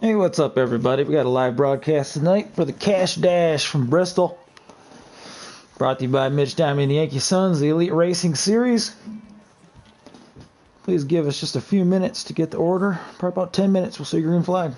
Hey, what's up, everybody? We got a live broadcast tonight for the Cash Dash from Bristol. Brought to you by Mitch and the Yankee Sons, the Elite Racing Series. Please give us just a few minutes to get the order. Probably about 10 minutes, we'll see green flag.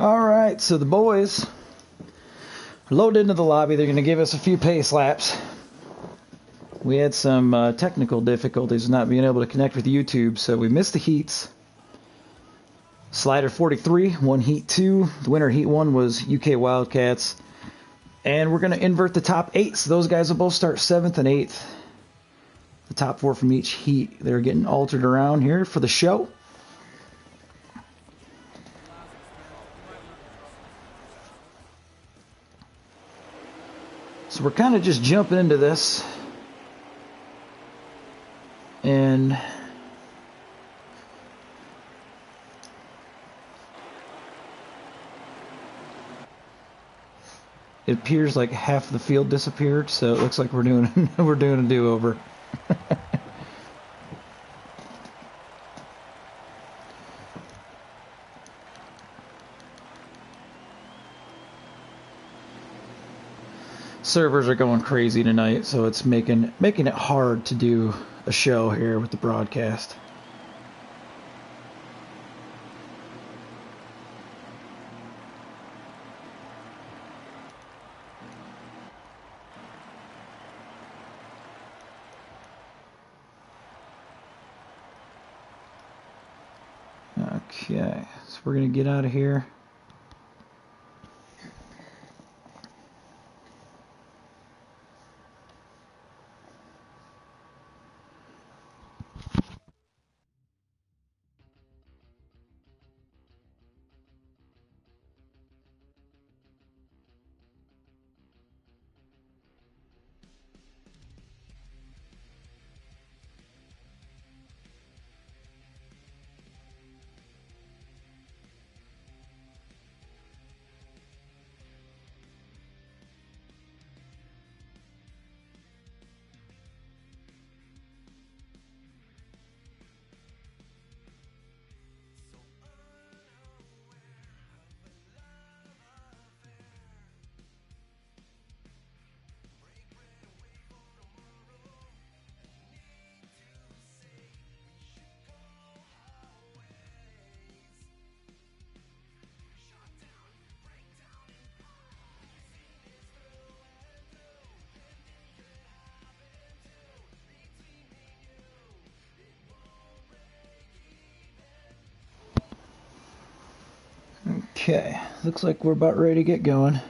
Alright, so the boys load into the lobby. They're going to give us a few pace laps. We had some technical difficulties not being able to connect with YouTube, so we missed the heats. Slider 43 won Heat 2. The winner Heat 1 was UK Wildcats. And we're going to invert the top 8, so those guys will both start 7th and 8th. The top 4 from each heat. They're getting altered around here for the show. So we're kind of just jumping into this. And it appears like half the field disappeared, so it looks like we're doing a do-over. Servers are going crazy tonight, so it's making it hard to do a show here with the broadcast. Okay, so we're gonna get out of here. Okay, looks like we're about ready to get going.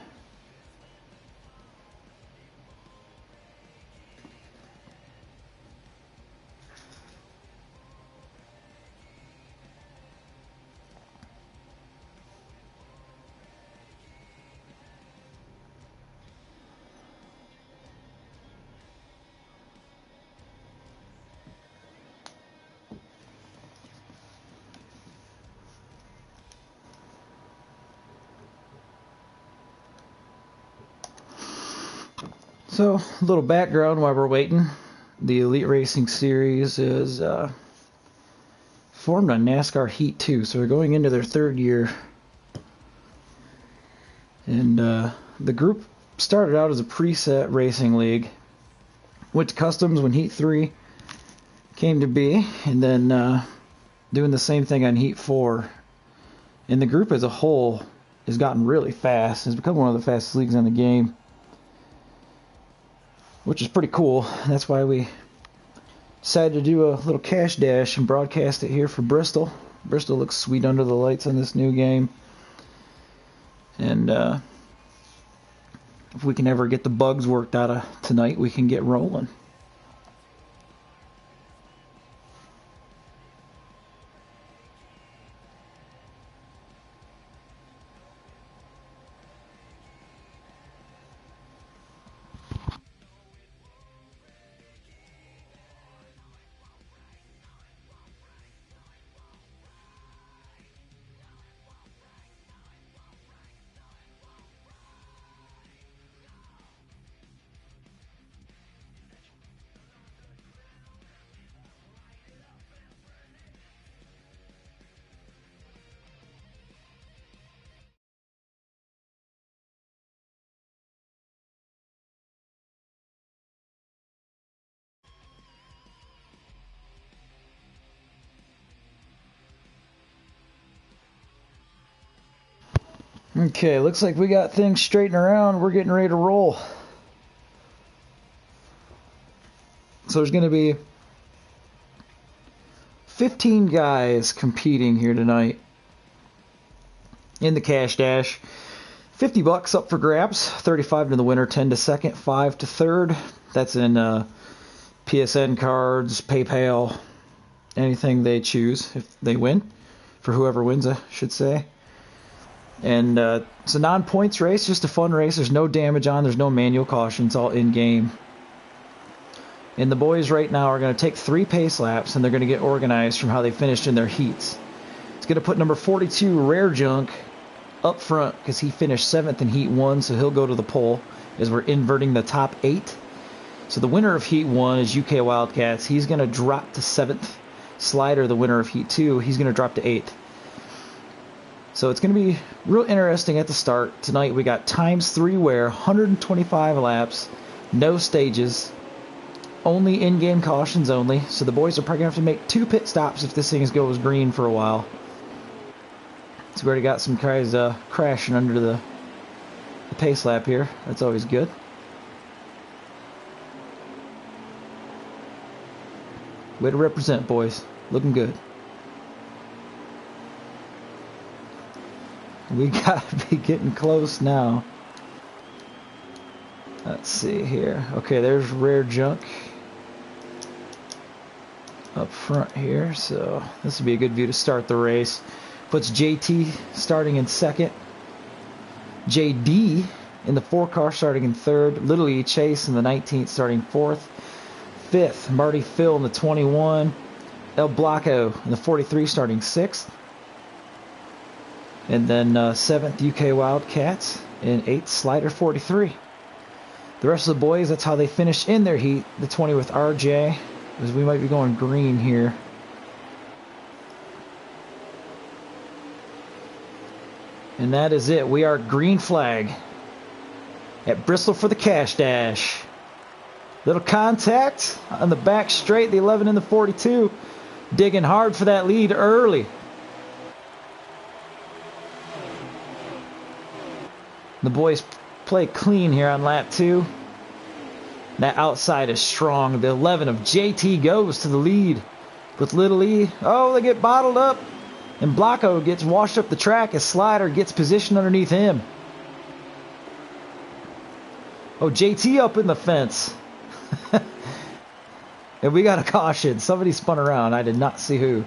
So, a little background while we're waiting. The Elite Racing Series is formed on NASCAR Heat 2, so they're going into their 3rd year. And the group started out as a preset racing league. Went to customs when Heat 3 came to be, and then doing the same thing on Heat 4. And the group as a whole has gotten really fast. It's become one of the fastest leagues in the game, which is pretty cool. That's why we decided to do a little cash dash and broadcast it here for Bristol. Bristol looks sweet under the lights on this new game. And if we can ever get the bugs worked out of tonight, we can get rolling. Okay, looks like we got things straightened around. We're getting ready to roll. So there's going to be 15 guys competing here tonight in the Cash Dash. $50 up for grabs. 35 to the winner, 10 to second, 5 to third. That's in PSN cards, PayPal, anything they choose if they win. For whoever wins, I should say. And it's a non-points race, just a fun race. There's no damage on. There's no manual caution. It's all in-game. And the boys right now are going to take 3 pace laps, and they're going to get organized from how they finished in their heats. It's going to put number 42, Rare Junk, up front because he finished 7th in Heat 1, so he'll go to the pole as we're inverting the top 8. So the winner of Heat 1 is UK Wildcats. He's going to drop to 7th. Slider, the winner of Heat 2, he's going to drop to 8th. So it's going to be real interesting at the start. Tonight we got ×3 wear, 125 laps, no stages, only in-game cautions only. So the boys are probably going to have to make 2 pit stops if this thing goes green for a while. So we already got some guys crashing under the pace lap here. That's always good. Way to represent, boys. Looking good. We got to be getting close now. Let's see here. Okay, there's Rare Junk up front here. So this would be a good view to start the race. Puts JT starting in 2nd. JD in the 4 car starting in 3rd. Little E Chase in the 19th starting 4th. 5th, Marty Phil in the 21. El Blanco in the 43 starting 6th. And then 7th, UK Wildcats. And 8th, Slider 43. The rest of the boys, that's how they finished in their heat. The 20 with RJ, because we might be going green here. And that is it. We are green flag at Bristol for the Cash Dash. Little contact on the back straight, the 11 and the 42. Digging hard for that lead early. The boys play clean here on lap 2. That outside is strong. The 11 of JT goes to the lead with Little E. Oh, they get bottled up. And Blanco gets washed up the track as Slider gets positioned underneath him. Oh, JT up in the fence. And we got a caution. Somebody spun around. I did not see who.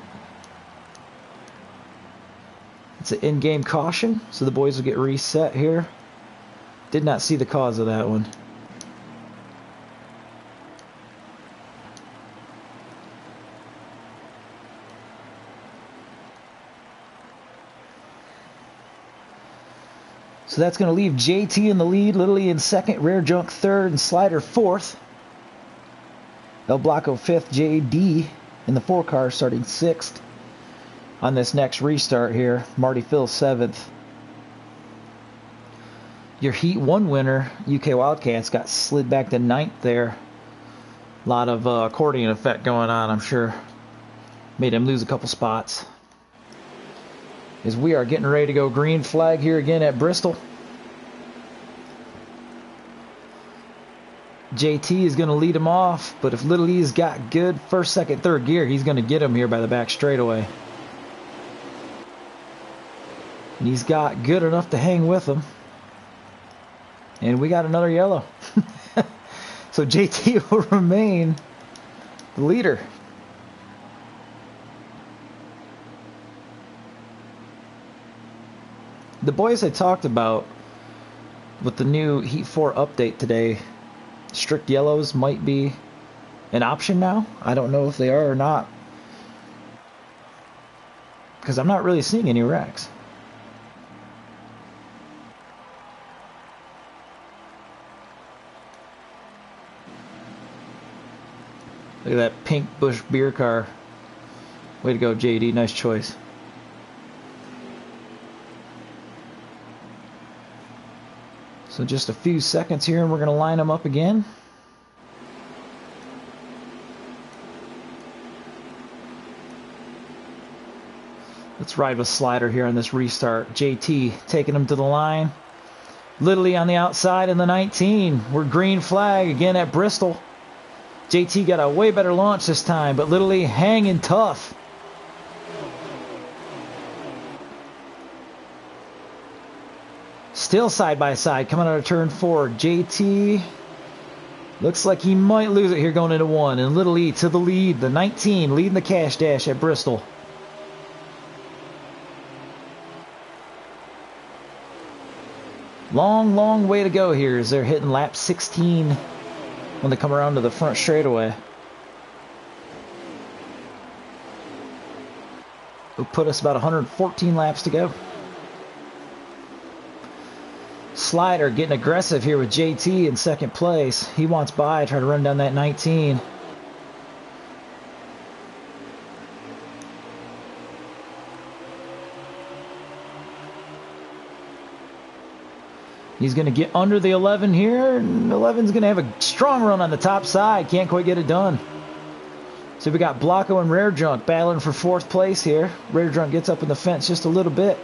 It's an in-game caution, so the boys will get reset here. Did not see the cause of that one. So that's going to leave JT in the lead, Little E in 2nd, Rare Junk 3rd, and Slider 4th. El Blanco 5th, JD in the 4 car starting 6th. On this next restart here, Marty Phil 7th. Your Heat 1 winner, UK Wildcats, got slid back to 9th there. A lot of accordion effect going on, I'm sure. Made him lose a couple spots. As we are getting ready to go green flag here again at Bristol. JT is going to lead him off, but if Little E's got good 1st, 2nd, 3rd gear, he's going to get him here by the back straightaway. And he's got good enough to hang with him. And we got another yellow. So JT will remain the leader. The boys I talked about with the new Heat 4 update today, strict yellows might be an option now. I don't know if they are or not, because I'm not really seeing any wrecks. Look at that pink Busch beer car. Way to go, JD. Nice choice. So just a few seconds here and we're going to line them up again. Let's ride with Slider here on this restart. JT taking him to the line. Little E on the outside in the 19. We're green flag again at Bristol. JT got a way better launch this time, but Little E hanging tough. Still side by side coming out of turn 4. JT looks like he might lose it here going into 1. And Little E to the lead. The 19 leading the cash dash at Bristol. Long, long way to go here as they're hitting lap 16 when they come around to the front straightaway. It'll put us about 114 laps to go. Slider getting aggressive here with JT in second place. He wants by, try to run down that 19. He's going to get under the 11 here. 11's going to have a strong run on the top side. Can't quite get it done. So we got Blocko and Rare Junk battling for 4th place here. Rare Junk gets up in the fence just a little bit.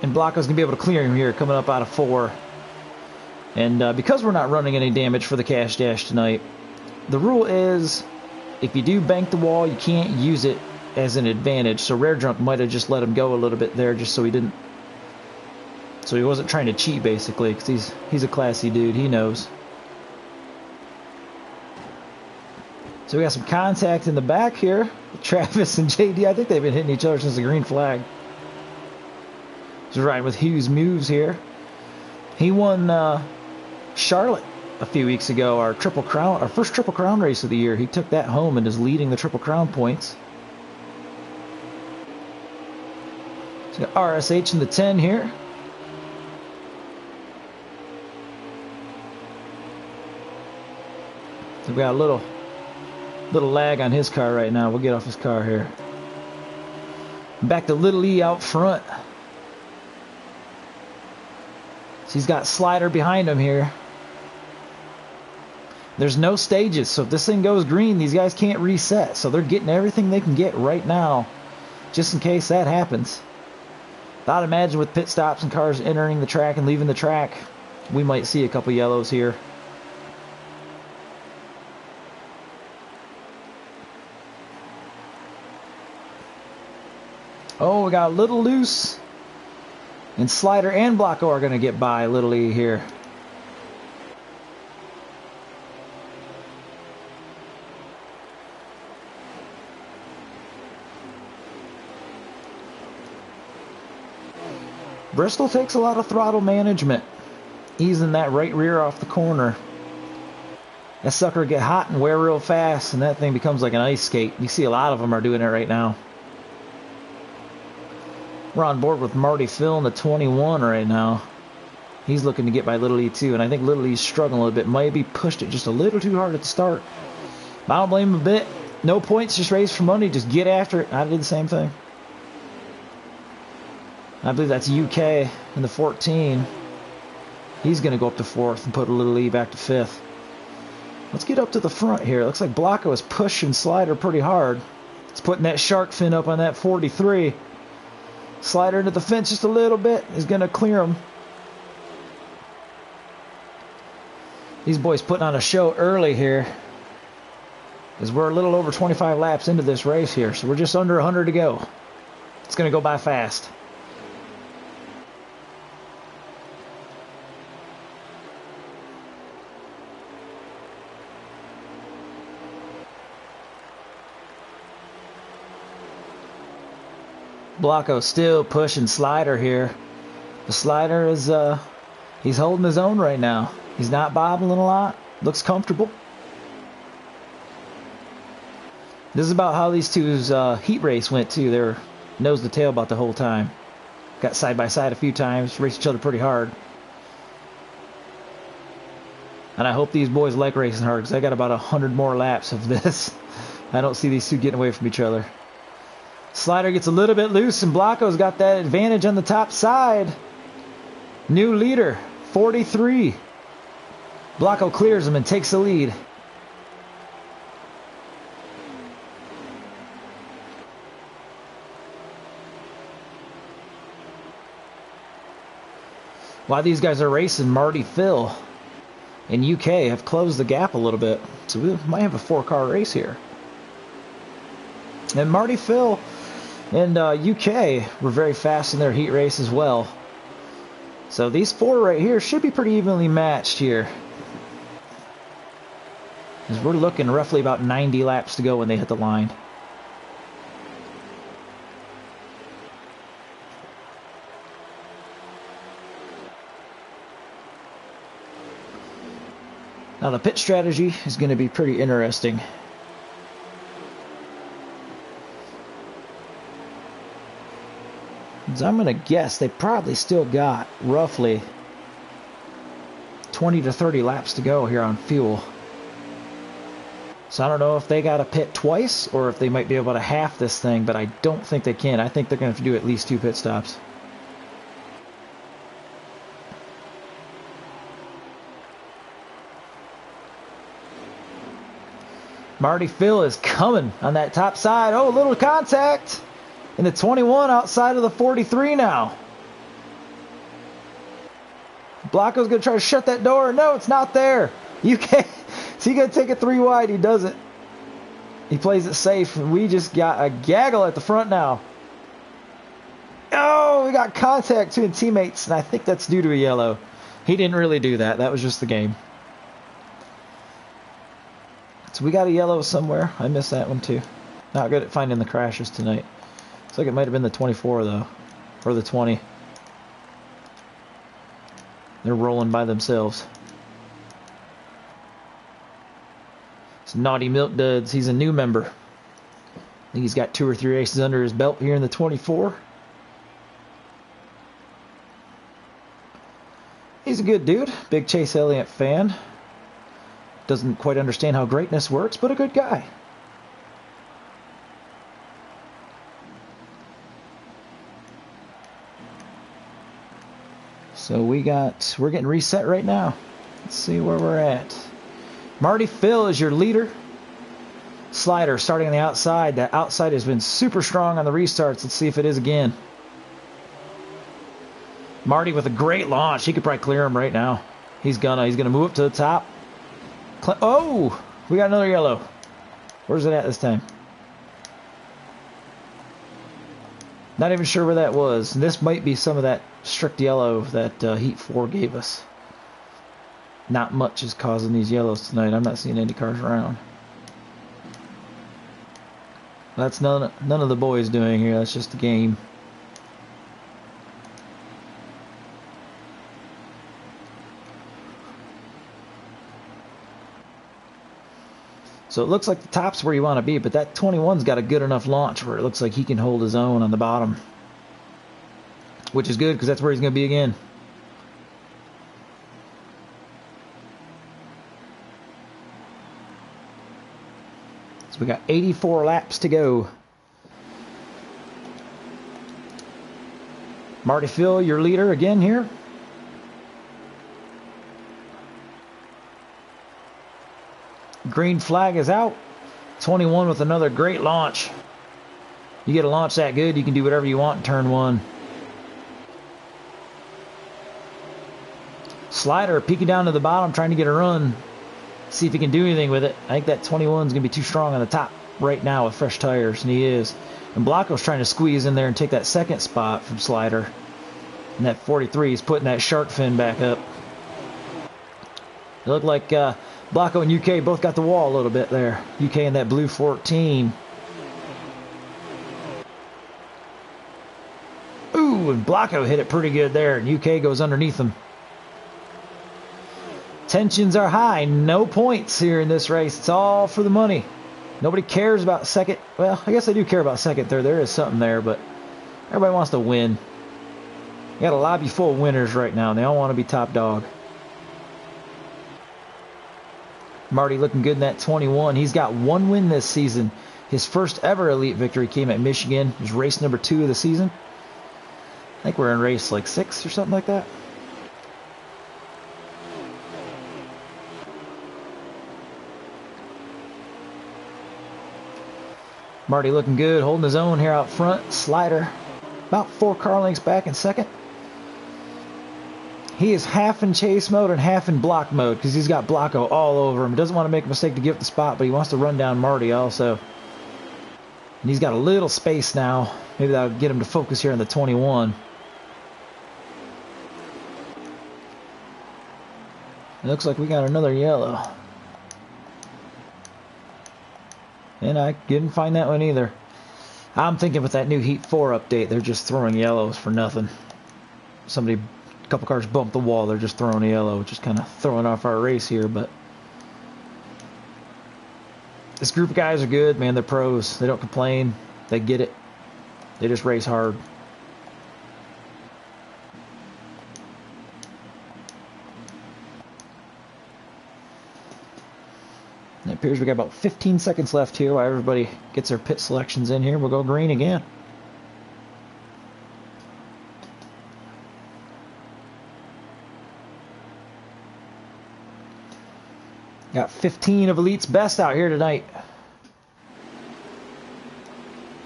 And Blocko's going to be able to clear him here coming up out of 4. And because we're not running any damage for the cash dash tonight, the rule is if you do bank the wall, you can't use it as an advantage. So Rare Junk might have just let him go a little bit there just so he didn't. So he wasn't trying to cheat basically because he's a classy dude. He knows. So we got some contact in the back here. Travis and JD, I think they've been hitting each other since the green flag. Just riding with Hughes moves here. He won Charlotte a few weeks ago, our Triple Crown, our first Triple Crown race of the year. He took that home and is leading the Triple Crown points. So got RSH in the 10 here. So we got a little lag on his car right now. We'll get off his car here. Back to Little E out front. So he's got Slider behind him here. There's no stages, so if this thing goes green, these guys can't reset. So they're getting everything they can get right now, just in case that happens. I'd imagine with pit stops and cars entering the track and leaving the track, we might see a couple yellows here. Oh, we got a little loose. And Slider and Blocko are going to get by Little E here. Bristol takes a lot of throttle management, easing that right rear off the corner. That sucker get hot and wear real fast, and that thing becomes like an ice skate. You see a lot of them are doing it right now. We're on board with Marty Phil in the 21 right now. He's looking to get by Little E too, and I think Little E's struggling a little bit. Maybe pushed it just a little too hard at the start. I don't blame him a bit. No points, just race for money. Just get after it. I did the same thing. I believe that's UK in the 14. He's going to go up to 4th and put Little E back to 5th. Let's get up to the front here. Looks like Blocko is pushing Slider pretty hard. It's putting that shark fin up on that 43. Slider into the fence just a little bit. He's going to clear him. These boys putting on a show early here, as we're a little over 25 laps into this race here. So we're just under 100 to go. It's going to go by fast. Blocko still pushing Slider here. The Slider is he's holding his own right now. He's not bobbling a lot. Looks comfortable. This is about how these two's heat race went too. They were nose to tail about the whole time. Got side by side a few times. Raced each other pretty hard. And I hope these boys like racing hard, because I got about 100 more laps of this. I don't see these two getting away from each other. Slider gets a little bit loose, and Blocko's got that advantage on the top side. New leader, 43. Blocko clears him and takes the lead. While these guys are racing, Marty Phil and UK have closed the gap a little bit. So we might have a 4-car race here. And Marty Phil and UK were very fast in their heat race as well. So these 4 right here should be pretty evenly matched here. As we're looking roughly about 90 laps to go when they hit the line. Now the pit strategy is going to be pretty interesting. So I'm going to guess they probably still got roughly 20 to 30 laps to go here on fuel. So I don't know if they got to pit twice or if they might be able to half this thing, but I don't think they can. I think they're going to have to do at least 2 pit stops. Marty Phil is coming on that top side. Oh, a little contact in the 21 outside of the 43 now. Blanco's going to try to shut that door. No, it's not there. You can't. Is he going to take it 3 wide? He doesn't. He plays it safe. We just got a gaggle at the front now. Oh, we got contact between teammates, and I think that's due to a yellow. He didn't really do that. That was just the game. So we got a yellow somewhere. I missed that one too. Not good at finding the crashes tonight. Looks like it might have been the 24 though. Or the 20. They're rolling by themselves. It's Naughty Milk Duds. He's a new member. I think he's got 2 or 3 races under his belt here in the 24. He's a good dude. Big Chase Elliott fan. Doesn't quite understand how greatness works, but a good guy. So we're getting reset right now. Let's see where we're at. Marty Phil is your leader. Slider starting on the outside. That outside has been super strong on the restarts. Let's see if it is again. Marty with a great launch. He could probably clear him right now. He's gonna move up to the top. Oh, we got another yellow. Where's it at this time? Not even sure where that was. This might be some of that strict yellow that Heat 4 gave us. Not much is causing these yellows tonight. I'm not seeing any cars around. That's none of the boys doing here. That's just the game. So it looks like the top's where you want to be, but that 21's got a good enough launch where it looks like he can hold his own on the bottom. Which is good because that's where he's going to be again. So we got 84 laps to go. Marty Phil, your leader again here. Green flag is out. 21 with another great launch. You get a launch that good, you can do whatever you want in turn 1. Slider peeking down to the bottom, trying to get a run. See if he can do anything with it. I think that 21 is going to be too strong on the top right now with fresh tires, and he is. And Blanco's trying to squeeze in there and take that second spot from Slider. And that 43 is putting that shark fin back up. It looked like Blanco and UK both got the wall a little bit there. UK in that blue 14. Ooh, and Blanco hit it pretty good there, and UK goes underneath him. Tensions are high. No points here in this race. It's all for the money. Nobody cares about second. Well, I guess I do care about second, third. There is something there, but everybody wants to win. You got a lobby full of winners right now, and they all want to be top dog. Marty looking good in that 21. He's got 1 win this season. His first ever elite victory came at Michigan. It was race number 2 of the season. I think we're in race like 6 or something like that. Marty looking good, holding his own here out front. Slider about 4 car lengths back in second. He is half in chase mode and half in block mode because he's got Blocko all over him. He doesn't want to make a mistake to give up the spot, but he wants to run down Marty also. And he's got a little space now. Maybe that'll get him to focus here on the 21. It looks like we got another yellow. And I didn't find that one either. I'm thinking with that new Heat 4 update, they're just throwing yellows for nothing. A couple cars bumped the wall, they're just throwing a yellow, just kind of throwing off our race here, but this group of guys are good, man. They're pros. They don't complain. They get it. They just race hard. It appears we got about 15 seconds left here while everybody gets their pit selections in here. We'll go green again. Got 15 of Elite's best out here tonight.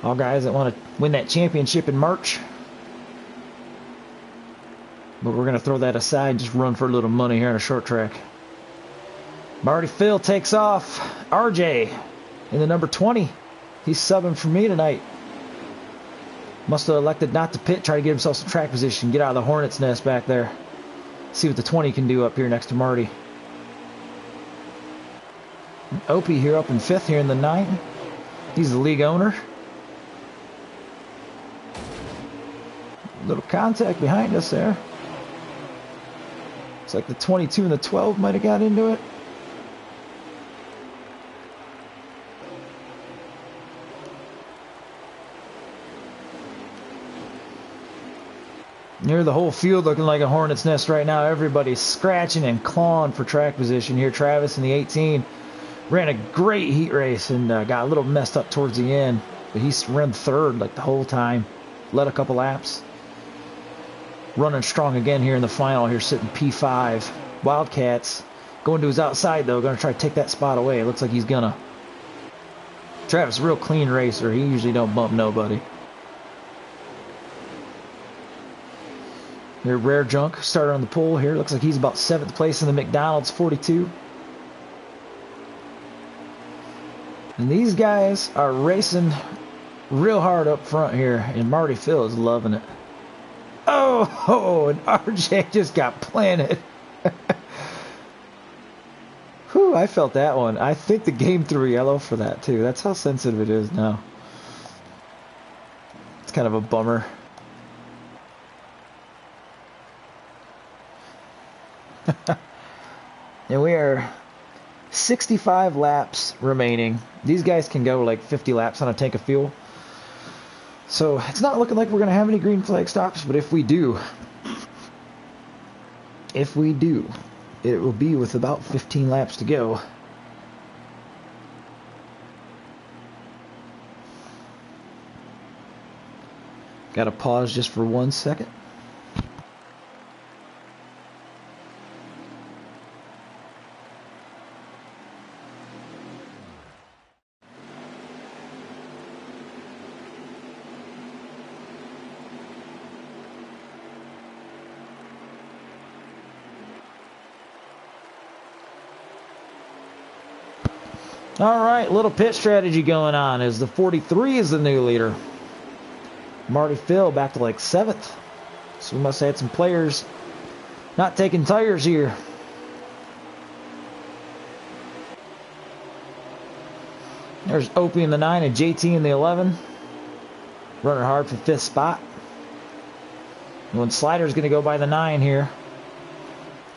All guys that want to win that championship in March. But we're going to throw that aside and just run for a little money here on a short track. Marty Phil takes off. RJ in the number 20. He's subbing for me tonight. Must have elected not to pit, try to get himself some track position, get out of the hornet's nest back there. See what the 20 can do up here next to Marty. Opie here up in 5th here in the 9. He's the league owner. Little contact behind us there. Looks like the 22 and the 12 might have got into it. Near the whole field looking like a hornet's nest right now. Everybody's scratching and clawing for track position here. Travis in the 18 ran a great heat race and got a little messed up towards the end. But he's run 3rd like the whole time. Led a couple laps. Running strong again here in the final. Here sitting P5. Wildcats going to his outside though. Going to try to take that spot away. It looks like he's gonna. Travis, real clean racer. He usually don't bump nobody. Here, Rare Junk started on the pole here. Looks like he's about 7th place in the McDonald's 42. And these guys are racing real hard up front here. And Marty Phil is loving it. Oh, and RJ just got planted. Whew, I felt that one. I think the game threw yellow for that too. That's how sensitive it is now. It's kind of a bummer. And we are 65 laps remaining. These guys can go like 50 laps on a tank of fuel. So it's not looking like we're going to have any green flag stops, but if we do, it will be with about 15 laps to go. Got to pause just for 1 second. All right, little pit strategy going on as the 43 is the new leader. Marty Phil back to like 7th. So we must have had some players not taking tires here. There's Opie in the 9 and JT in the 11. Running hard for 5th spot. And when Slider's going to go by the 9 here.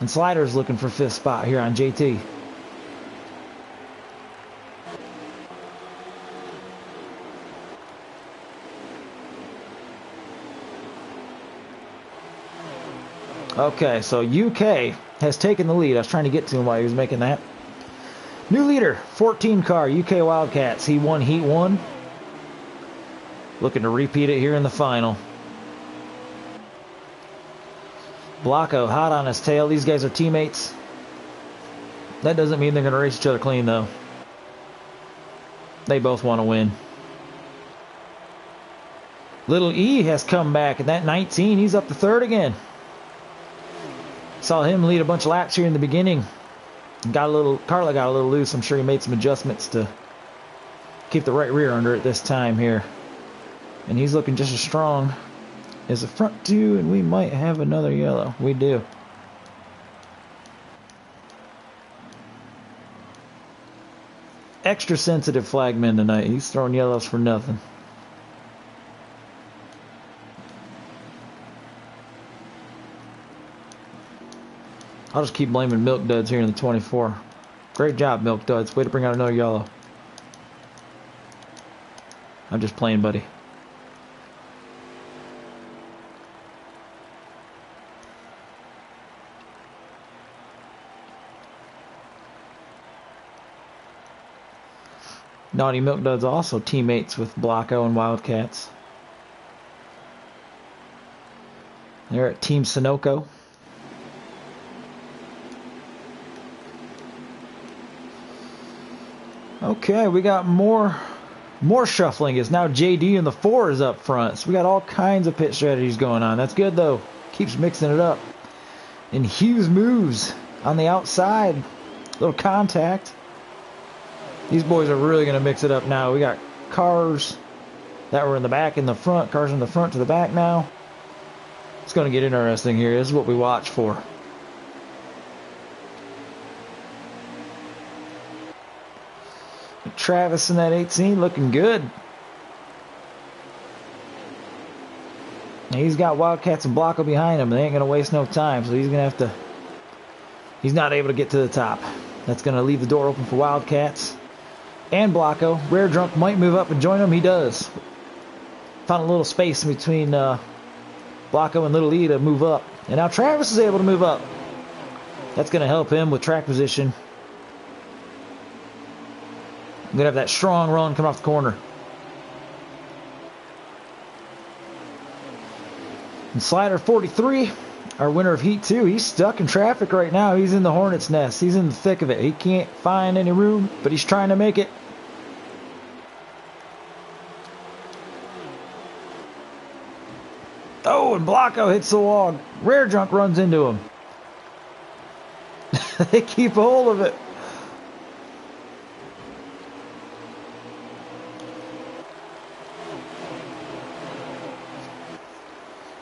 And Slider's looking for 5th spot here on JT. Okay, so UK has taken the lead. I was trying to get to him while he was making that. New leader, 14 car, UK Wildcats. He won Heat 1. Looking to repeat it here in the final. Blocko hot on his tail. These guys are teammates. That doesn't mean they're going to race each other clean, though. They both want to win. Little E has come back, and that 19, he's up to 3rd again. Saw him lead a bunch of laps here in the beginning. Carla got a little loose. I'm sure he made some adjustments to keep the right rear under it this time here. And he's looking just as strong as the front two, and we might have another yellow. We do. Extra sensitive flagman tonight. He's throwing yellows for nothing. I'll just keep blaming Milk Duds here in the 24. Great job, Milk Duds. Way to bring out another yellow. I'm just playing, buddy. Naughty Milk Duds also teammates with Blocko and Wildcats. They're at Team Sunoco. Okay, we got more shuffling. It's now JD and the 4 is up front. So we got all kinds of pit strategies going on. That's good though. Keeps mixing it up. And Hughes moves on the outside. Little contact. These boys are really going to mix it up now. We got cars that were in the back and the front. Cars in the front to the back now. It's going to get interesting here. This is what we watch for. Travis in that 18 looking good. He's got Wildcats and Blocko behind him. They ain't going to waste no time. So he's going to have to... He's not able to get to the top. That's going to leave the door open for Wildcats and Blocko. Rare Drunk might move up and join him. He does. Found a little space between Blocko and Little E to move up. And now Travis is able to move up. That's going to help him with track position. I'm going to have that strong run come off the corner. And Slider 43, our winner of Heat 2, he's stuck in traffic right now. He's in the hornet's nest. He's in the thick of it. He can't find any room, but he's trying to make it. Oh, and Blocko hits the wall. Rare Drunk runs into him. They keep a hold of it.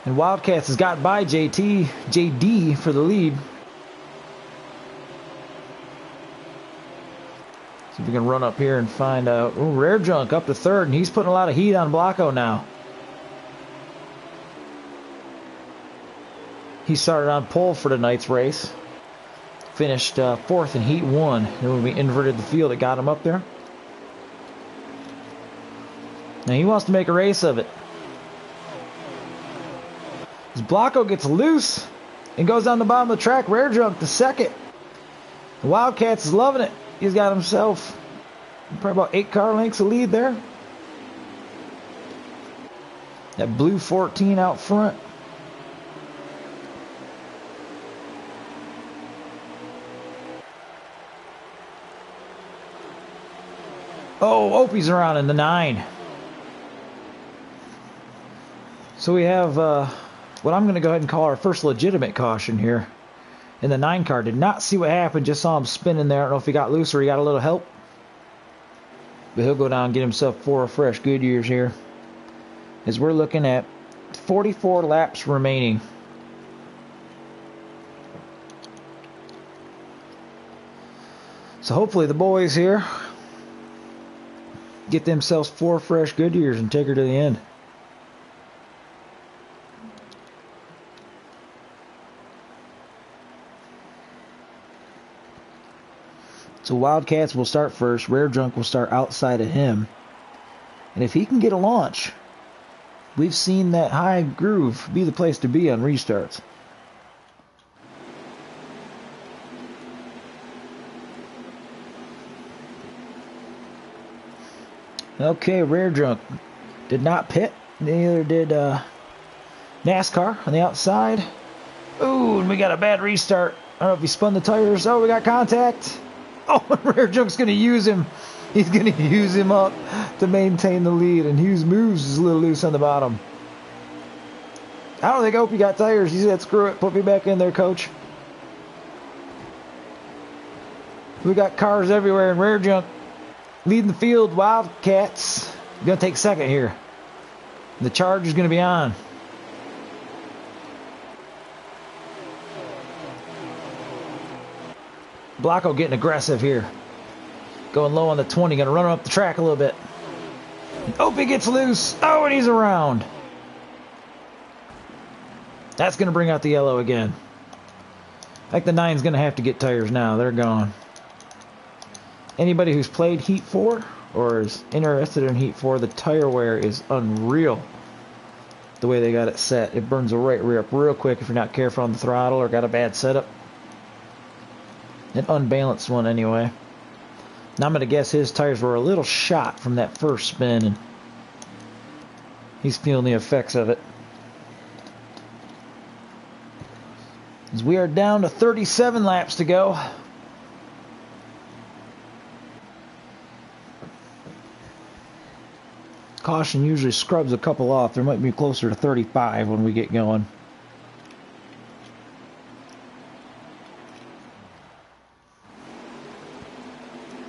And Wildcats has got by JD for the lead. See if we can run up here and find out. Ooh, Rare Drunk up to third, and he's putting a lot of heat on Blocko now. He started on pole for tonight's race. Finished fourth in Heat 1. Then when we inverted the field, it got him up there. Now he wants to make a race of it. As Blocko gets loose and goes down the bottom of the track, Rare Drunk to second. The Wildcats is loving it. He's got himself probably about 8 car lengths of lead there. That blue 14 out front. Oh, Opie's around in the 9. So we have what I'm going to go ahead and call our first legitimate caution here. In the 9 car, did not see what happened, just saw him spinning there. I don't know if he got loose or he got a little help. But he'll go down and get himself 4 fresh Goodyears here. As we're looking at 44 laps remaining. So hopefully the boys here get themselves 4 fresh Goodyears and take her to the end. So Wildcats will start first. Rare Drunk will start outside of him. And if he can get a launch, we've seen that high groove be the place to be on restarts. Okay, Rare Drunk did not pit. Neither did NASCAR on the outside. Ooh, and we got a bad restart. I don't know if he spun the tires. Oh, we got contact. Oh, Rare Drunk's going to use him. He's going to use him up to maintain the lead. And Hughes moves is a little loose on the bottom. I don't think Opie got tires. He said, screw it. Put me back in there, coach. We got cars everywhere and rare junk. Leading the field, Wildcats. Gonna take second here. The charge is gonna be on. Blocko getting aggressive here. Going low on the 20. Gonna run him up the track a little bit. Oh, he gets loose. Oh, and he's around. That's gonna bring out the yellow again. I think the 9's gonna have to get tires now. They're gone. Anybody who's played Heat 4 or is interested in Heat 4, the tire wear is unreal. The way they got it set. It burns the right rear up real quick if you're not careful on the throttle or got a bad setup. An unbalanced one anyway. Now I'm going to guess his tires were a little shot from that first spin, and he's feeling the effects of it. As we are down to 37 laps to go. Caution usually scrubs a couple off. There might be closer to 35 when we get going.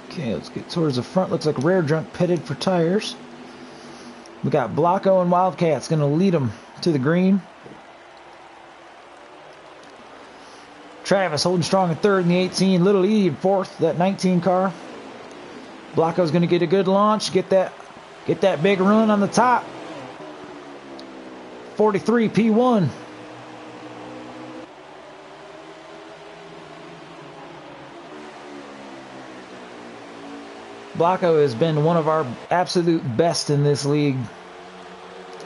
Okay, let's get towards the front. Looks like Rare Junk pitted for tires. We got Blocko and Wildcats going to lead them to the green. Travis holding strong in third in the 18. Little E in fourth, that 19 car. Blocko's going to get a good launch. Get that big run on the top. 43 P1. Blocko has been one of our absolute best in this league.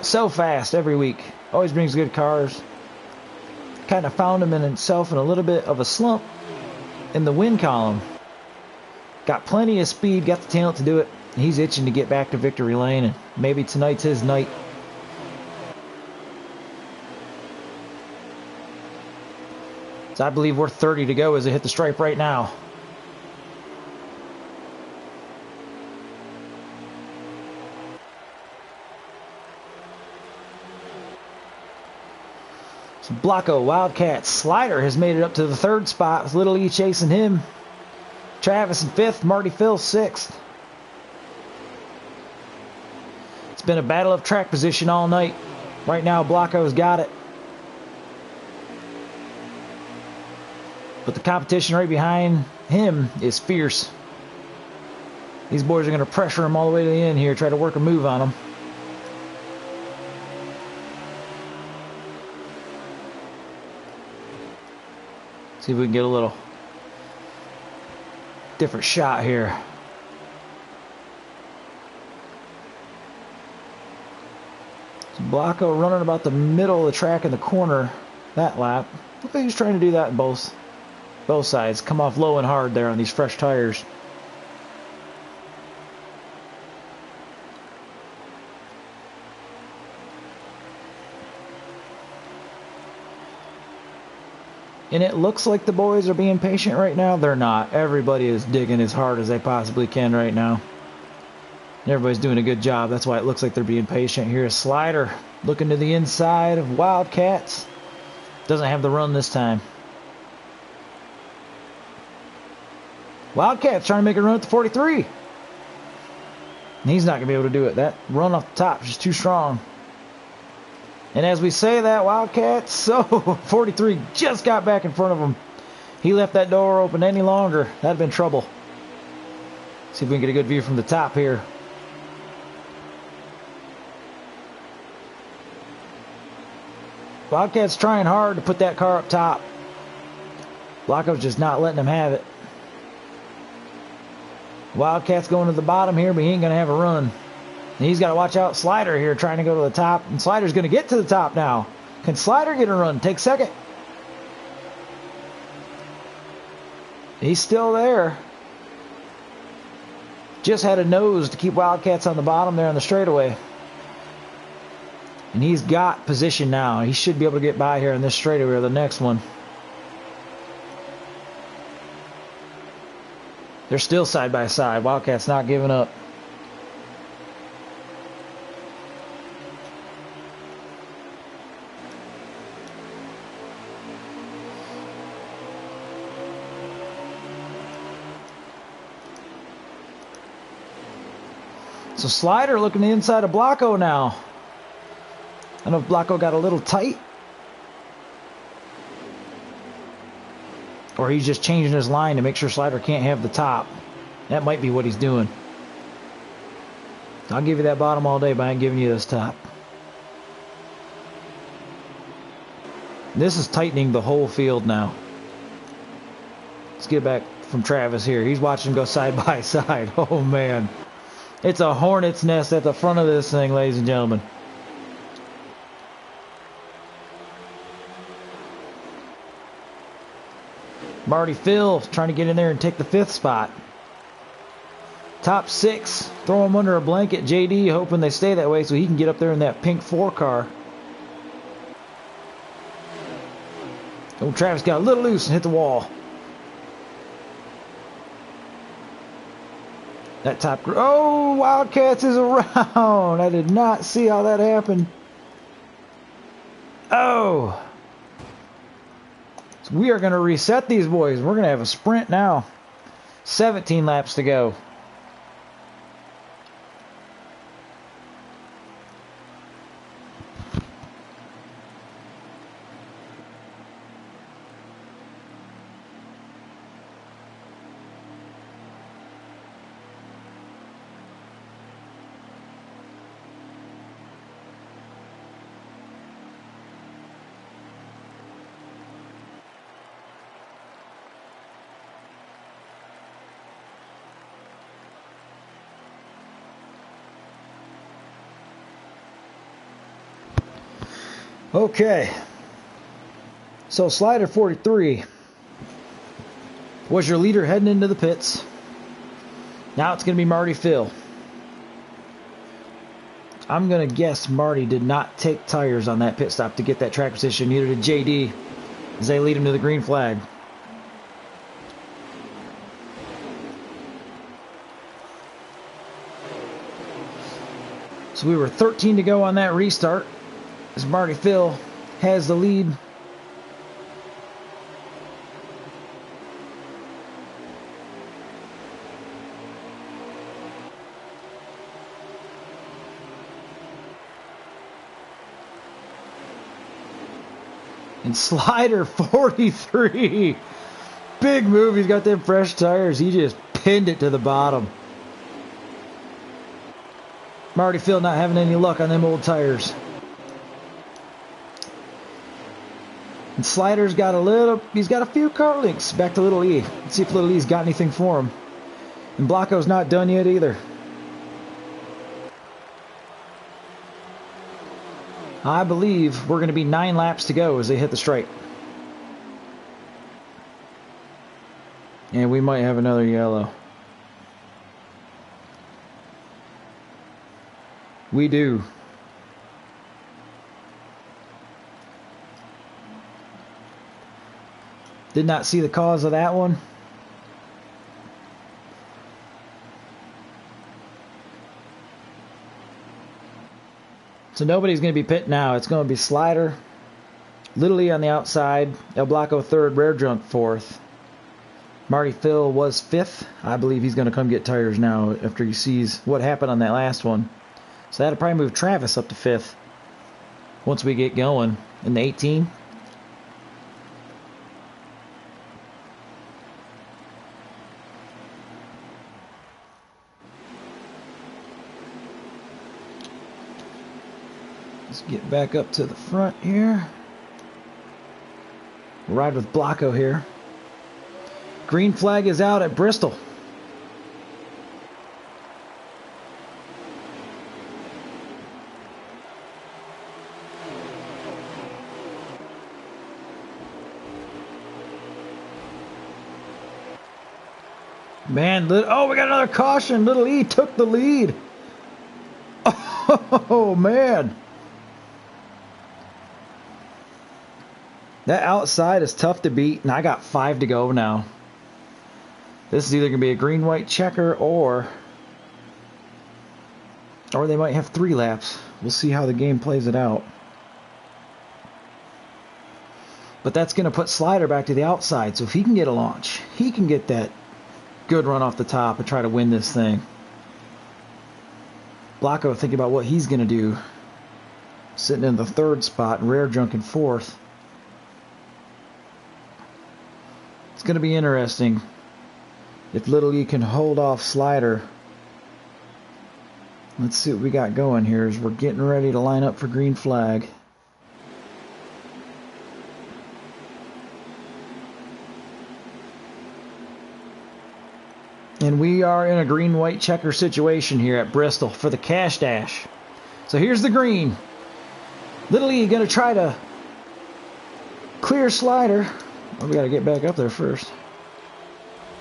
So fast every week. Always brings good cars. Kind of found him in himself in a little bit of a slump in the win column. Got plenty of speed, got the talent to do it. He's itching to get back to victory lane, and maybe tonight's his night. So I believe we're 30 to go as they hit the stripe right now. So Blocko, Wildcat, Slider has made it up to the third spot with Little E chasing him. Travis in fifth, Marty Phil sixth. It's been a battle of track position all night. Right now, Blocko's got it. But the competition right behind him is fierce. These boys are going to pressure him all the way to the end here, try to work a move on him. See if we can get a little different shot here. Blocko running about the middle of the track in the corner that lap. Looks like he's trying to do that in both sides. Come off low and hard there on these fresh tires. And it looks like the boys are being patient right now. They're not. Everybody is digging as hard as they possibly can right now. Everybody's doing a good job. That's why it looks like they're being patient. Here's Slider looking to the inside of Wildcats. Doesn't have the run this time. Wildcats trying to make a run at the 43. And he's not going to be able to do it. That run off the top is just too strong. And as we say that, Wildcats, so 43 just got back in front of him. He left that door open any longer. That'd have been trouble. See if we can get a good view from the top here. Wildcats trying hard to put that car up top. Blocko's just not letting him have it. Wildcats going to the bottom here, but he ain't going to have a run. And he's got to watch out Slider here trying to go to the top. And Slider's going to get to the top now. Can Slider get a run? Take second. He's still there. Just had a nose to keep Wildcats on the bottom there on the straightaway. And he's got position now. He should be able to get by here in this straightaway or the next one. They're still side by side. Wildcats not giving up. So Slider looking the inside of Blocko now. I don't know if Blocko got a little tight. Or he's just changing his line to make sure Slider can't have the top. That might be what he's doing. I'll give you that bottom all day, but I ain't giving you this top. This is tightening the whole field now. Let's get back from Travis here. He's watching go side by side. Oh, man. It's a hornet's nest at the front of this thing, ladies and gentlemen. Marty Phil trying to get in there and take the 5th spot. Top 6. Throw him under a blanket. JD hoping they stay that way so he can get up there in that pink 4 car. Oh, Travis got a little loose and hit the wall. That top... Oh, Wildcats is around. I did not see how that happened. Oh. So we are going to reset these boys. We're going to have a sprint now. 17 laps to go. Okay, so Slider 43 was your leader heading into the pits. Now it's going to be Marty Phil. I'm going to guess Marty did not take tires on that pit stop to get that track position. Neither did JD as they lead him to the green flag. So we were 13 to go on that restart. As Marty Phil has the lead. And Slider 43. Big move. He's got them fresh tires. He just pinned it to the bottom. Marty Phil not having any luck on them old tires. And Slider's got he's got a few car links back to Little E. Let's see if Little E's got anything for him. And Blocko's not done yet either. I believe we're going to be 9 laps to go as they hit the stripe. And we might have another yellow. We do. Did not see the cause of that one. So nobody's going to be pitting now. It's going to be Slider, Little E on the outside, El Blanco 3rd, Rare Drunk 4th. Marty Phil was 5th. I believe he's going to come get tires now after he sees what happened on that last one. So that'll probably move Travis up to 5th once we get going in the 18. Let's get back up to the front here. We'll ride with Blocko here. Green flag is out at Bristol. Man, oh, we got another caution. Little E took the lead. Oh, man. That outside is tough to beat, and I got 5 to go now. This is either going to be a green-white checker or they might have 3 laps. We'll see how the game plays it out. But that's going to put Slider back to the outside, so if he can get a launch, he can get that good run off the top and try to win this thing. Blocko thinking about what he's going to do. Sitting in the third spot and Rare Junk in fourth. It's going to be interesting if Little E can hold off Slider. Let's see what we got going here as we're getting ready to line up for green flag. And we are in a green-white checker situation here at Bristol for the Cash Dash. So here's the green. Little E going to try to clear Slider. Oh, we got to get back up there first.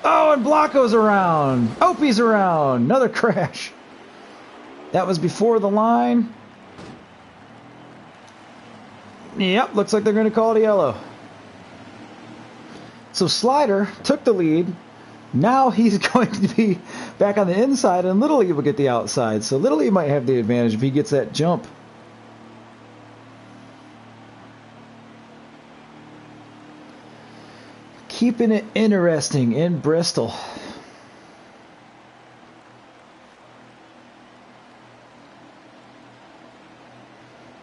Oh, and Blocko's around. Opie's around. Another crash. That was before the line. Yep, looks like they're going to call it a yellow. So Slider took the lead. Now he's going to be back on the inside, and Little E will get the outside. So Little E might have the advantage if he gets that jump. Keeping it interesting in Bristol.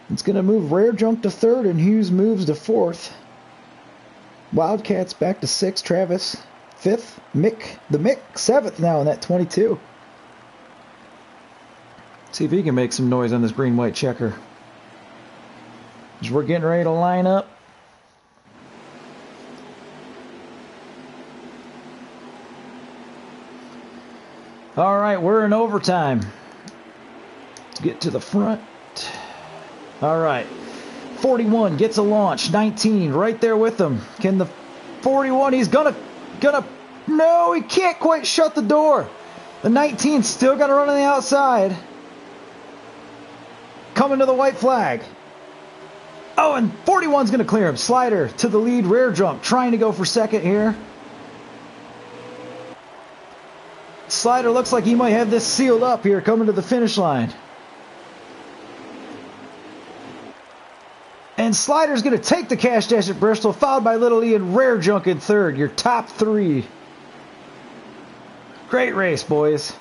It's going to move Rare Junk to third, and Hughes moves to fourth. Wildcats back to sixth. Travis fifth. Mick seventh now in that 22. See if he can make some noise on this green-white checker. As we're getting ready to line up. All right, we're in overtime. Let's get to the front. All right. 41 gets a launch. 19 right there with him. Can the 41, he's gonna, no, he can't quite shut the door. The 19 still got to run on the outside. Coming to the white flag. Oh, and 41's going to clear him. Slider to the lead. Rare Junk trying to go for second here. Slider looks like he might have this sealed up here coming to the finish line. And Slider's going to take the Cash Dash at Bristol, followed by Little E and Rare Junk in third. Your top three. Great race, boys.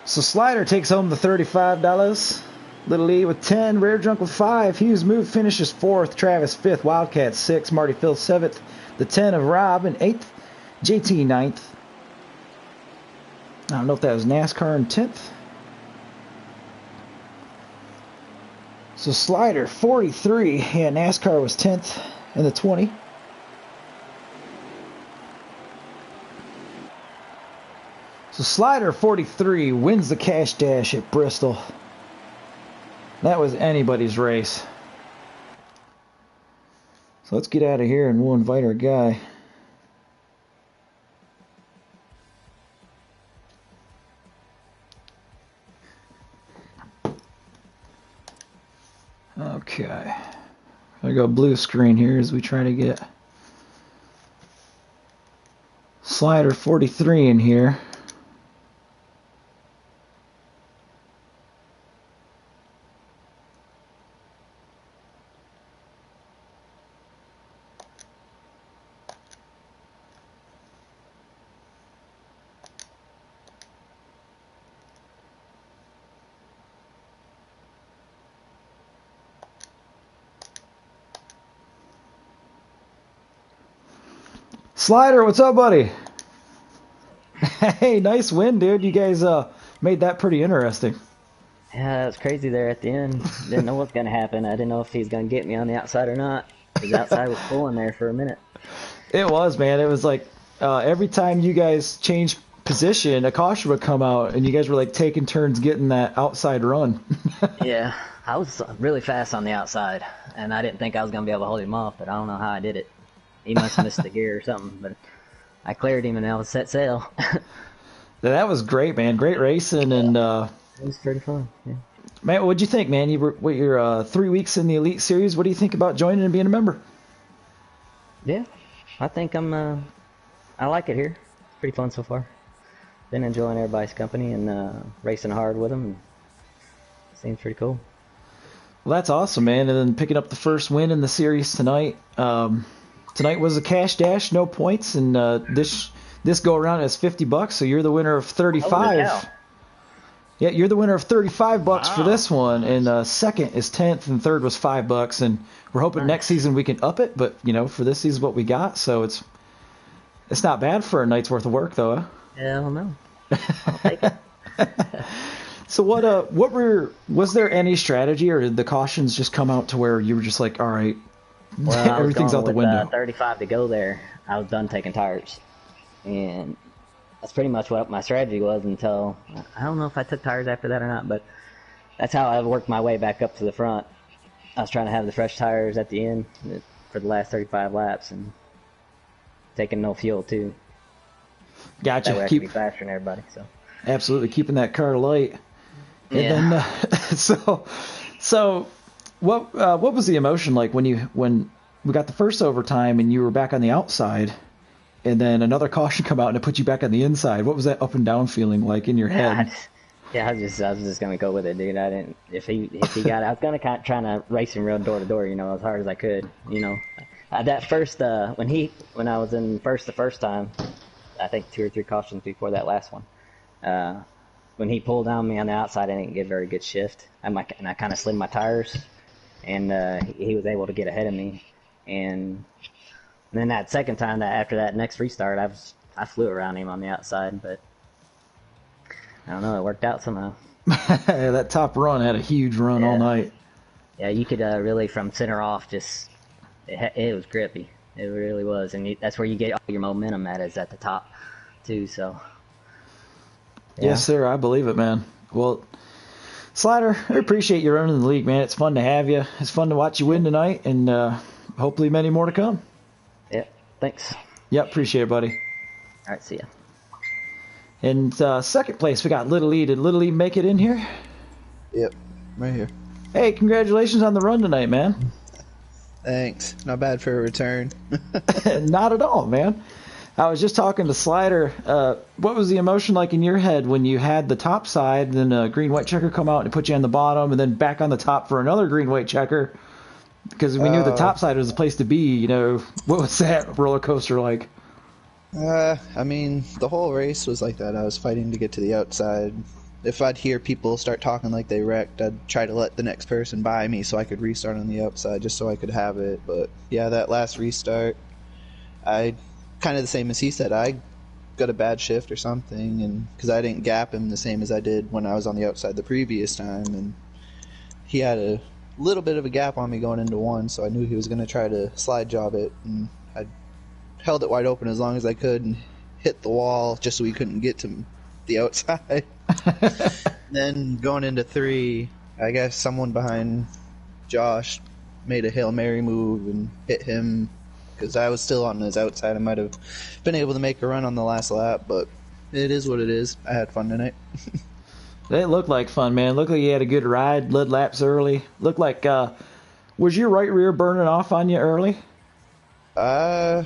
So Slider takes home the $35. Little E with 10, Rare Junk with 5. Hughes Move finishes 4th, Travis 5th, Wildcat 6th, Marty Phil 7th, the 10 of Rob in 8th, JT 9th. I don't know if that was NASCAR in 10th. So Slider 43, yeah, NASCAR was 10th in the 20. So Slider 43 wins the Cash Dash at Bristol. That was anybody's race. So let's get out of here and we'll invite our guy. Okay. I go blue screen here as we try to get Slider 43 in here. Slider, what's up, buddy? Hey, nice win, dude. You guys made that pretty interesting. Yeah, it was crazy there at the end. Didn't know what's going to happen. I didn't know if he's going to get me on the outside or not. The outside was pulling there for a minute. It was, man. It was like every time you guys changed position, a caution would come out, and you guys were like taking turns getting that outside run. Yeah, I was really fast on the outside, and I didn't think I was going to be able to hold him off, but I don't know how I did it. He must have missed the gear or something, but I cleared him and I was set sail. That was great, man. Great racing, and it was pretty fun. Yeah. Man, what'd you think, man? You're 3 weeks in the Elite Series. What do you think about joining and being a member? Yeah, I think I like it here. It's pretty fun so far. Been enjoying everybody's company and racing hard with them. Seems pretty cool. Well, that's awesome, man. And then picking up the first win in the series tonight. Tonight was a Cash Dash, no points, and this go around is $50, so you're the winner of 35. Yeah, you're the winner of $35 for Wow. this one, and second is 10th, and third was $5, and we're hoping next season we can up it. But for this season, what we got, so it's not bad for a night's worth of work, though. Huh? Hell no. I'll take it. So was there any strategy, or did the cautions just come out to where you were just like, all right, Well, everything's out the window? 35 to go there. I was done taking tires, and that's pretty much what my strategy was until I don't know if I took tires after that or not, but that's how I worked my way back up to the front. I was trying to have the fresh tires at the end for the last 35 laps and taking no fuel too. Gotcha. That way I could be faster than everybody. So absolutely keeping that car light. And yeah. then so what was the emotion like when we got the first overtime and you were back on the outside? And then another caution come out and it put you back on the inside. What was that up and down feeling like in your head? I was just gonna go with it, dude. I didn't. If he got, I was gonna trying to race him real door to door, as hard as I could. That first when I was in first the first time, I think 2 or 3 cautions before that last one. When he pulled down me on the outside, I didn't get a very good shift. And I kind of slid my tires, and he was able to get ahead of me. And then that second time, after that next restart, I flew around him on the outside, but I don't know, it worked out somehow. That top run had a huge run all night. Yeah, you could really from center off it was grippy. It really was, and that's where you get all your momentum is at the top too. So. Yeah. Yes, sir. I believe it, man. Well, Slider, I appreciate you running the league, man. It's fun to have you. It's fun to watch you win tonight, and hopefully many more to come. Yeah, thanks. Yep, appreciate it, buddy. All right, see ya. And second place, we got Little E. Did Little E make it in here? Yep, right here. Hey, congratulations on the run tonight, man. Thanks. Not bad for a return. Not at all, man. I was just talking to Slider. What was the emotion like in your head when you had the top side, and then a green-white checker come out and put you on the bottom, and then back on the top for another green-white checker? Because we knew the top side was the place to be. What was that roller coaster like? I mean, the whole race was like that. I was fighting to get to the outside. If I'd hear people start talking like they wrecked, I'd try to let the next person by me so I could restart on the outside just so I could have it. But yeah, that last restart, I kind of the same as he said. I got a bad shift or something, and because I didn't gap him the same as I did when I was on the outside the previous time, and he had a little bit of a gap on me going into one, so I knew he was going to try to slide job it, and I held it wide open as long as I could and hit the wall just so he couldn't get to the outside. Then going into 3, I guess someone behind Josh made a Hail Mary move and hit him because I was still on his outside. I might have been able to make a run on the last lap, but it is what it is. I had fun tonight. It looked like fun, man. Looked like you had a good ride, led laps early. Looked like, was your right rear burning off on you early? I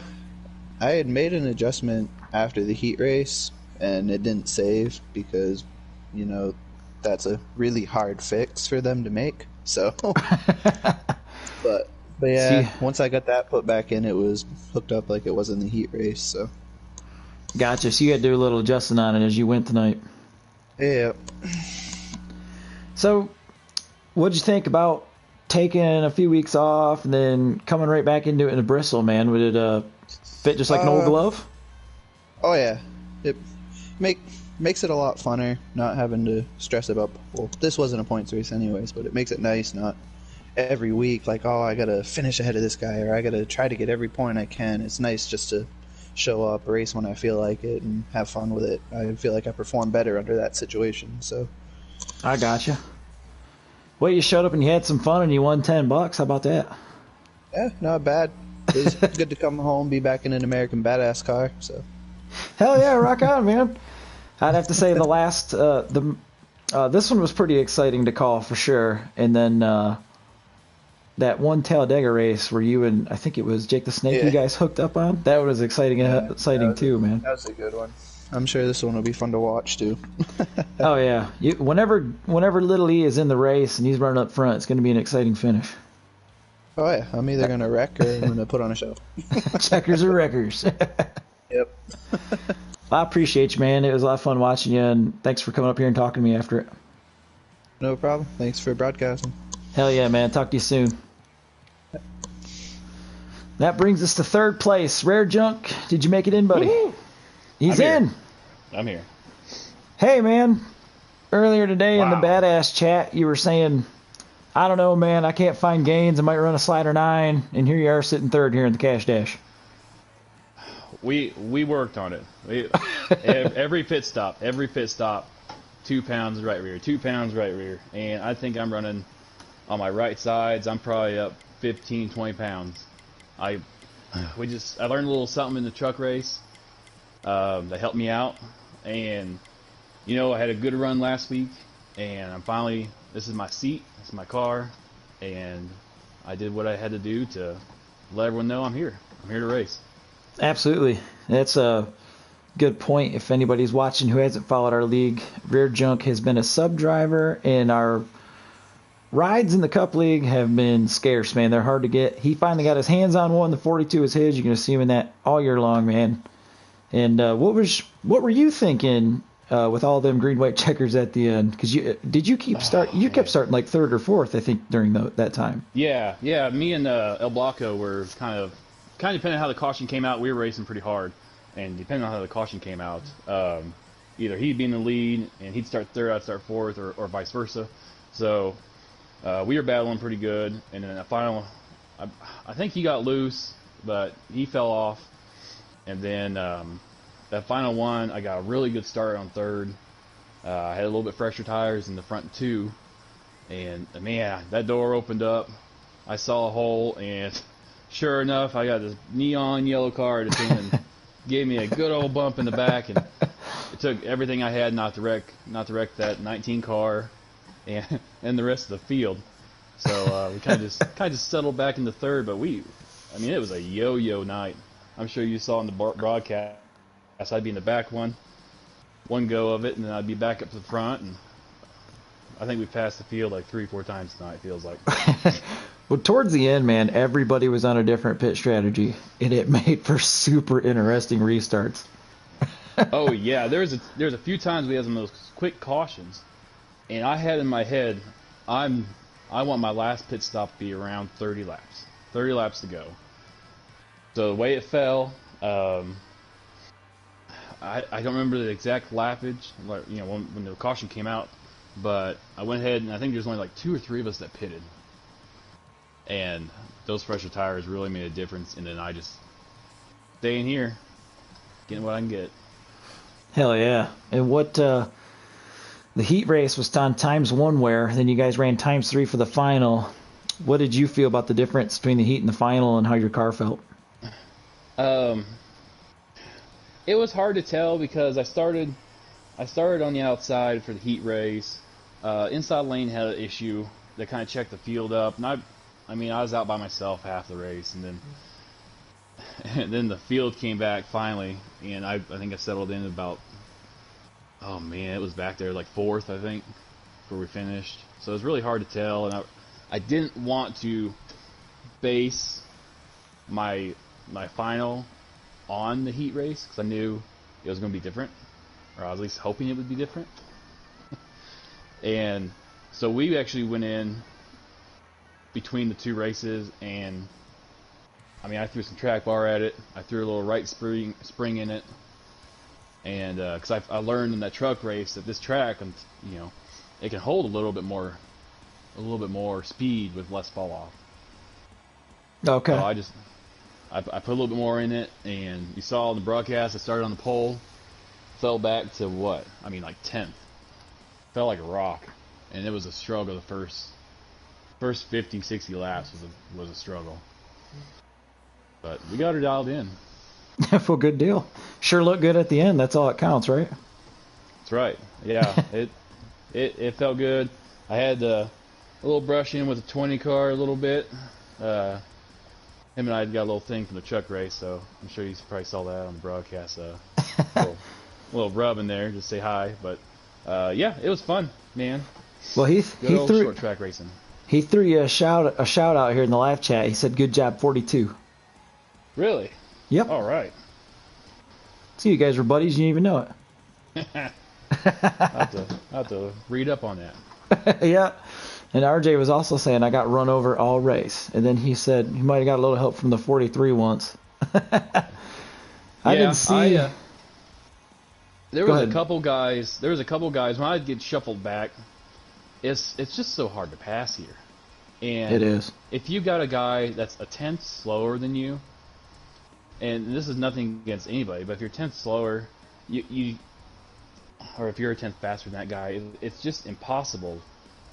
had made an adjustment after the heat race, and it didn't save because, that's a really hard fix for them to make. So, but yeah, once I got that put back in, it was hooked up like it was in the heat race. So, gotcha. So you had to do a little adjusting on it as you went tonight. Yeah. So, what'd you think about taking a few weeks off and then coming right back into it in Bristol, man? Would it fit just like an old glove? Oh yeah, it makes it a lot funner not having to stress about. Well, this wasn't a points race anyways, but it makes it nice not every week like, oh, I gotta finish ahead of this guy or I gotta try to get every point I can. It's nice just to show up, race when I feel like it, and have fun with it. I feel like I perform better under that situation. So I gotcha. Well, you showed up and you had some fun and you won $10. How about that? Yeah, not bad. It was good to come home, be back in an American Badass car. So hell yeah, rock on, man. I'd have to say the last this one was pretty exciting to call for sure, and then that one Talladega race where you and I think it was Jake the Snake you guys hooked up on, that was exciting too, man. That was a good one. I'm sure this one will be fun to watch too. Oh yeah, whenever Little E is in the race and he's running up front, it's going to be an exciting finish. Oh yeah, I'm either going to wreck or I'm going to put on a show. Checkers or wreckers. Yep. I appreciate you, man. It was a lot of fun watching you, and thanks for coming up here and talking to me after it. No problem. Thanks for broadcasting. Hell yeah, man. Talk to you soon. That brings us to third place. Rare Junk, did you make it in, buddy? Woo-hoo! He's in. I'm here. Hey, man. Earlier today in the Wow. Badass chat, you were saying, I don't know, man. I can't find gains. I might run a slider 9. And here you are sitting third here in the Cash Dash. We worked on it. Every pit stop, 2 pounds right rear, 2 pounds right rear. And I think I'm running on my right sides. I'm probably up 15, 20 pounds. I learned a little something in the truck race that helped me out. And, you know, I had a good run last week. And I'm finally, this is my seat, this is my car. And I did what I had to do to let everyone know I'm here. I'm here to race. Absolutely. That's a good point. If anybody's watching who hasn't followed our league, Rare Junk has been a sub driver, and our rides in the Cup League have been scarce, man. They're hard to get. He finally got his hands on one. The 42 is his. You're going to see him in that all year long, man. And what were you thinking with all them green white checkers at the end? Because you kept starting like third or fourth, I think, during that time. Yeah. Me and El Blanco were kind of depending on how the caution came out. We were racing pretty hard, and depending on how the caution came out, either he'd be in the lead and he'd start third, I'd start fourth, or vice versa. So we were battling pretty good, and then the final, I think he got loose, but he fell off, and then that final one, I got a really good start on third. I had a little bit fresher tires in the front two, and man, that door opened up. I saw a hole, and sure enough, I got this neon yellow car that came and gave me a good old bump in the back, and it took everything I had not to wreck that 19 car and the rest of the field. So we kind of just settled back into third, but it was a yo-yo night. I'm sure you saw in the broadcast. I'd be in the back one go of it, and then I'd be back up to the front, and I think we passed the field like 3-4 times tonight, it feels like. Well, towards the end, man, everybody was on a different pit strategy, and it made for super interesting restarts. Oh yeah, there's a few times we had some of those quick cautions, and I had in my head, I want my last pit stop to be around 30 laps to go. So the way it fell, I don't remember the exact lappage, when the caution came out, but I went ahead, and I think there's only like 2 or 3 of us that pitted. And those fresher tires really made a difference, and then I just stay in here, getting what I can get. Hell yeah. And what the heat race was on ×1 wear, then you guys ran ×3 for the final. What did you feel about the difference between the heat and the final, and how your car felt? It was hard to tell because I started on the outside for the heat race. Inside lane had an issue that kind of checked the field up, and I was out by myself half the race, and then the field came back finally, and I think I settled in about, oh man, it was back there like fourth, I think, before we finished. So it was really hard to tell, and I didn't want to base my final on the heat race because I knew it was going to be different, or I was at least hoping it would be different. And so we actually went in between the 2 races, and I threw some track bar at it. I threw a little right spring in it, and because I learned in that truck race that this track, it can hold a little bit more speed with less fall off. Okay. So I put a little bit more in it, and you saw in the broadcast I started on the pole, fell back to what? Like 10th. Felt like a rock, and it was a struggle. The first 50, 60 laps was a struggle. But we got her dialed in. Well, good deal. Sure looked good at the end. That's all that counts, right? That's right. Yeah, it felt good. I had a little brush in with the 20 car a little bit. Him and I got a little thing from the truck race, so I'm sure you probably saw that on the broadcast. Little rub in there, just say hi. But yeah, it was fun, man. Well, he threw short track racing. He threw you a shout out here in the live chat. He said, "Good job, 42." Really? Yep. All right. So you guys were buddies. You didn't even know it. I have to read up on that. Yeah. And RJ was also saying I got run over all race. And then he said he might have got a little help from the 43 once. I didn't see. There was a couple guys when I'd get shuffled back. It's just so hard to pass here. And it is. If you got a guy that's a tenth slower than you, and this is nothing against anybody, but if you're 10th slower, or if you're a 10th faster than that guy, it's just impossible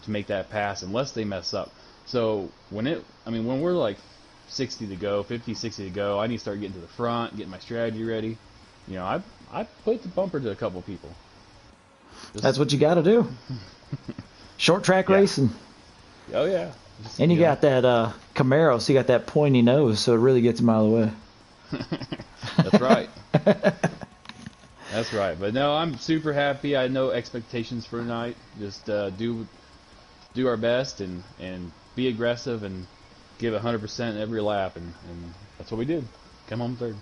to make that pass unless they mess up. So when we're like 60 to go, 50, 60 to go, I need to start getting to the front, getting my strategy ready. You know, I put the bumper to a couple people. That's what you got to do. Short track racing. Oh yeah. And you got that Camaro, so you got that pointy nose, so it really gets a mile away. That's right. That's right. But no, I'm super happy. I had no expectations for tonight. Just do our best and be aggressive and give 100% every lap, and that's what we did. Come home third.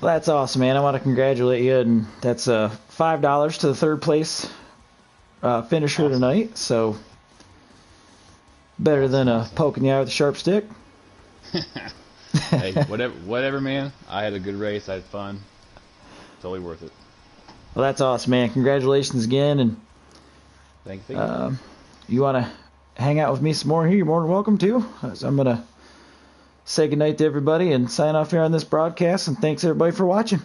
Well, that's awesome, man. I want to congratulate you, and that's $5 to the third place finisher tonight. So better than poking the eye with a sharp stick. Hey, whatever, man. I had a good race. I had fun. Totally worth it. Well, that's awesome, man. Congratulations again, and thank you. You want to hang out with me some more here? You're more than welcome to. So I'm gonna say goodnight to everybody and sign off here on this broadcast. And thanks everybody for watching.